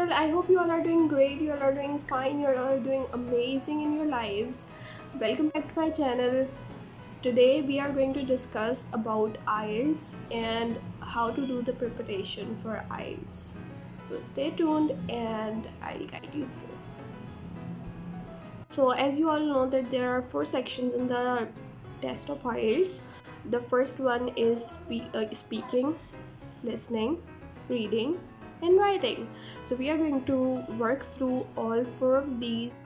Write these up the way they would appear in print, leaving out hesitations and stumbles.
Well, I hope you all are doing great, you all are doing fine, you all are doing amazing in your lives. Welcome back to my channel. Today we are going to discuss about IELTS and how to do the preparation for IELTS. So stay tuned and I'll guide you through. So as you all know that there are 4 sections in the test of IELTS. The first one is speaking, listening, reading, and writing. So we are going to work through all 4 of these.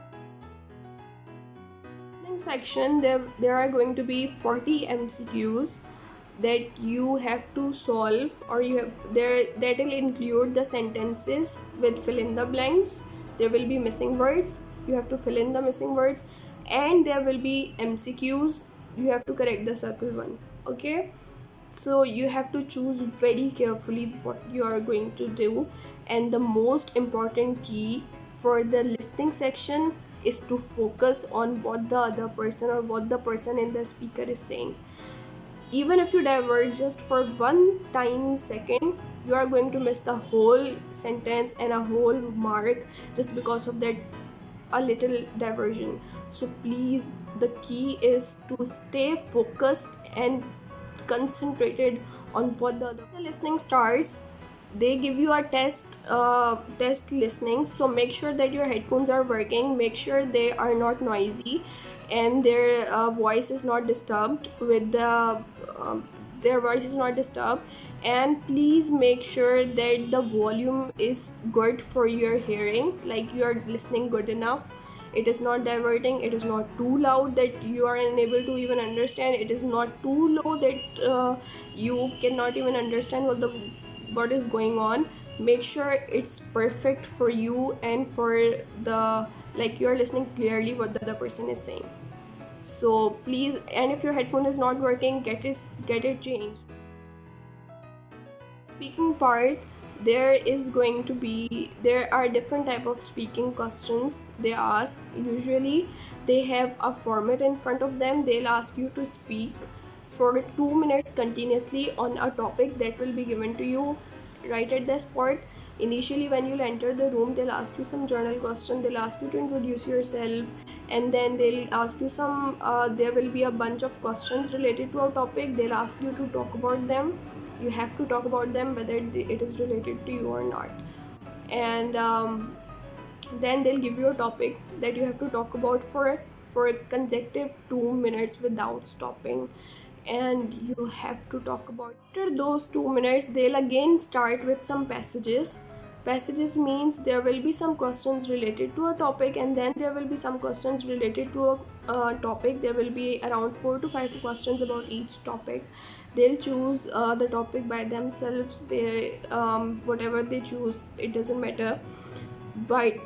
In section there are going to be 40 MCQs that you have to solve, or you have there that will include the sentences with fill in the blanks. There will be missing words, you have to fill in the missing words, and there will be MCQs, you have to correct the circle one. Okay, so you have to choose very carefully what you are going to do. And the most important key for the listening section is to focus on what the other person or what the person in the speaker is saying. Even if you divert just for one tiny second, you are going to miss the whole sentence and a whole mark just because of that a little diversion. So please, the key is to stay focused and concentrated on what the listening starts. They give you a test listening, so make sure that your headphones are working, make sure they are not noisy, and their voice is not disturbed. And please make sure that the volume is good for your hearing, like you are listening good enough. It is not diverting, it is not too loud that you are unable to even understand, it is not too low that you cannot even understand what is going on. Make sure it's perfect for you and for the, like, you are listening clearly what the other person is saying. So please, and if your headphone is not working, get it changed. Speaking part, there are different type of speaking questions they ask. Usually they have a format in front of them. They'll ask you to speak for 2 minutes continuously on a topic that will be given to you right at the spot. Initially, when you'll enter the room, they'll ask you some journal question, they'll ask you to introduce yourself, and then they'll ask you some there will be a bunch of questions related to a topic. They'll ask you to talk about them. You have to talk about them whether it is related to you or not. And then they'll give you a topic that you have to talk about for a consecutive 2 minutes without stopping, and you have to talk about. After those 2 minutes, they'll again start with some passages means there will be some questions related to a topic, and then there will be some questions related to a topic. There will be around 4 to 5 questions about each topic. They'll choose the topic by themselves. They whatever they choose, it doesn't matter. But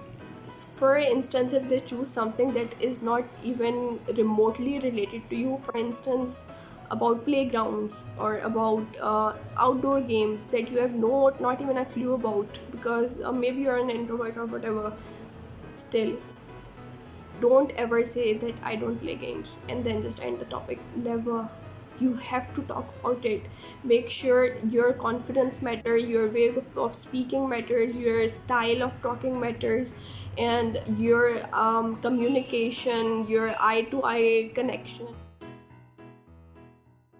for instance, if they choose something that is not even remotely related to you, for instance about playgrounds or about outdoor games that you have not even a clue about, because maybe you're an introvert or whatever, still don't ever say that I don't play games and then just end the topic. Never. You have to talk about it. Make sure your confidence matters, your way of speaking matters, your style of talking matters, and your communication, your eye to eye connection.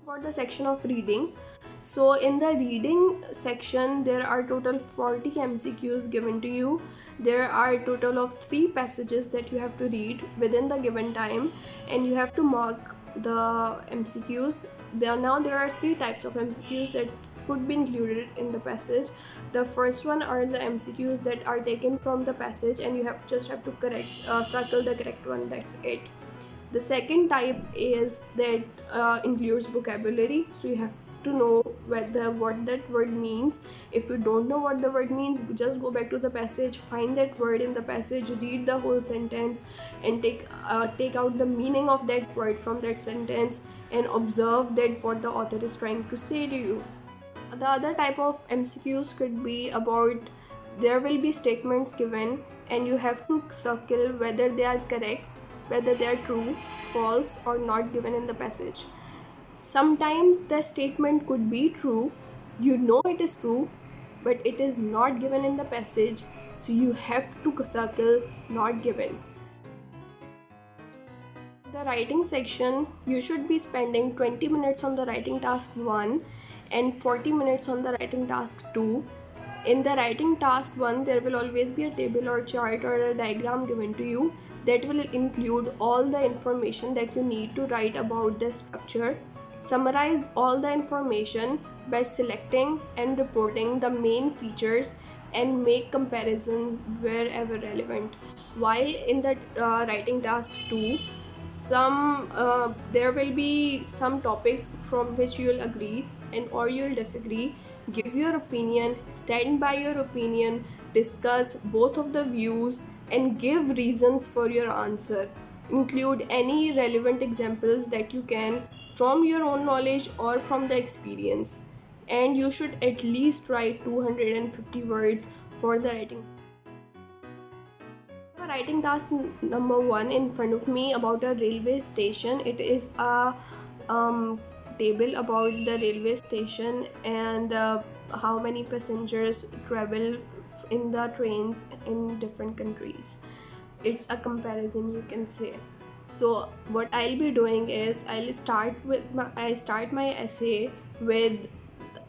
About the section of reading. So in the reading section, there are total 40 MCQs given to you. There are total of 3 passages that you have to read within the given time, and you have to mark the MCQs. There are 3 types of MCQs that could be included in the passage. The first one are the MCQs that are taken from the passage, and you just have to circle the correct one. That's it. The second type is that includes vocabulary, so you have to know what that word means. If you don't know what the word means, just go back to the passage, find that word in the passage, read the whole sentence, and take out the meaning of that word from that sentence, and observe that what the author is trying to say to you. The other type of MCQs could be about, there will be statements given, and you have to circle whether they are correct, whether they are true, false, or not given in the passage. Sometimes the statement could be true, you know it is true, but it is not given in the passage. so you have to circle not given. The writing section, you should be spending 20 minutes on the writing task 1 and 40 minutes on the writing task 2. In the writing task 1, there will always be a table or chart or a diagram given to you that will include all the information that you need to write about the structure. Summarize all the information by selecting and reporting the main features and make comparison wherever relevant. While in the writing task 2, there will be some topics from which you will agree and or you will disagree. Give your opinion, stand by your opinion, discuss both of the views and give reasons for your answer. Include any relevant examples that you can from your own knowledge or from the experience. And you should at least write 250 words for the writing. Writing task number 1 in front of me about a railway station. It is a table about the railway station and how many passengers travel in the trains in different countries. It's a comparison, you can say. So what I'll be doing is I start my essay with,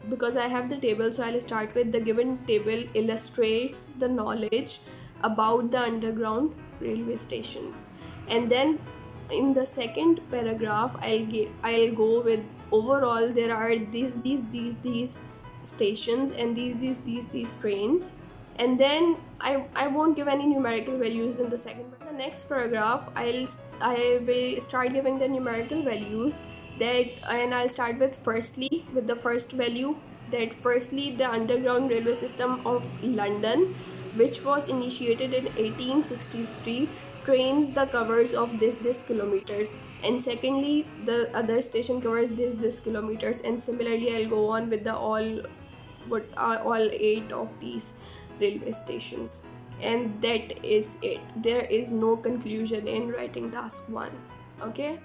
because I have the table, so I'll start with the given table illustrates the knowledge about the underground railway stations, and then in the second paragraph I'll go with overall there are these stations and these trains, and then I won't give any numerical values in the second. But the next paragraph I will start giving the numerical values that, and I'll start with the first value, that firstly the underground railway system of London, which was initiated in 1863, trains the covers of this kilometers, and secondly the other station covers this kilometers, and similarly I'll go on with the what are all 8 of these railway stations, and that is it. There is no conclusion in writing task 1. Okay,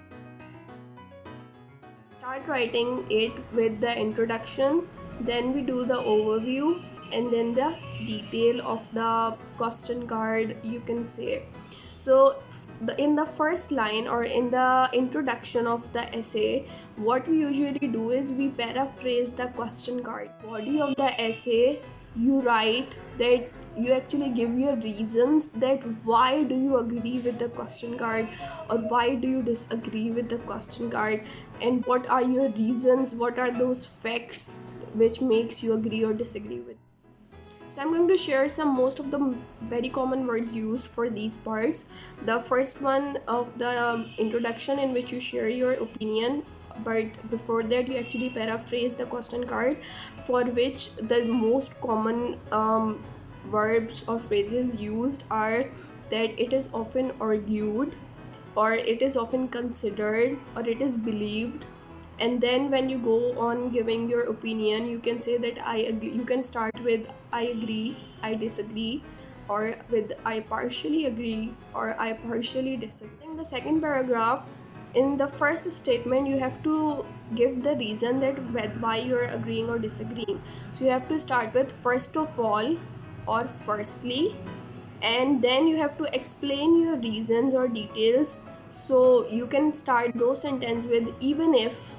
start writing it with the introduction, then we do the overview, and then the detail of the question card, you can say. So in the first line or in the introduction of the essay, what we usually do is we paraphrase the question card. Body of the essay, you write that you actually give your reasons that why do you agree with the question card or why do you disagree with the question card, and what are your reasons, what are those facts which makes you agree or disagree with. So I'm going to share most of the very common words used for these parts. The first one of the introduction, in which you share your opinion, but before that you actually paraphrase the question card, for which the most common verbs or phrases used are that it is often argued, or it is often considered, or it is believed. And then when you go on giving your opinion, you can say that I agree. You can start with I agree, I disagree, or with I partially agree or I partially disagree. In the second paragraph, in the first statement, you have to give the reason that why you're agreeing or disagreeing. So you have to start with first of all or firstly, and then you have to explain your reasons or details. So you can start those sentences with even if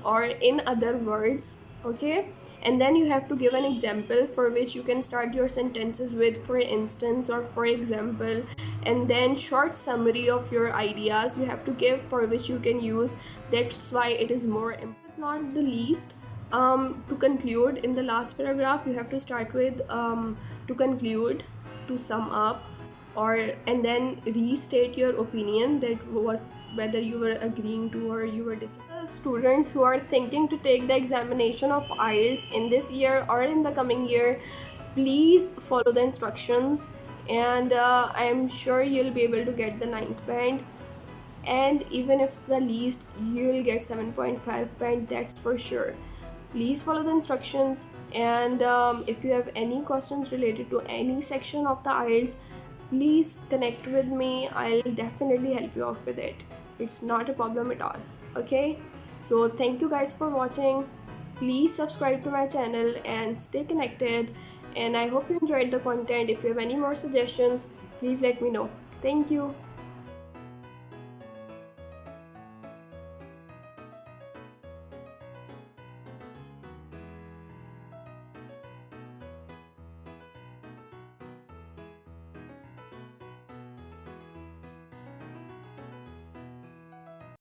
or in other words. Okay, and then you have to give an example for which you can start your sentences with for instance or for example, and then short summary of your ideas you have to give, for which you can use that's why it is more important. Not the least, to conclude, in the last paragraph you have to start with to conclude, to sum up, or and then restate your opinion that whether you were agreeing to or you were disagreeing. Students who are thinking to take the examination of IELTS in this year or in the coming year, please follow the instructions, and I am sure you'll be able to get the 9th band, and even if the least you'll get 7.5 band, that's for sure. Please follow the instructions, and if you have any questions related to any section of the IELTS, please connect with me. I'll definitely help you out with it. It's not a problem at all. Okay, so thank you guys for watching. Please subscribe to my channel and stay connected, And I hope you enjoyed the content. If you have any more suggestions, please let me know. Thank you.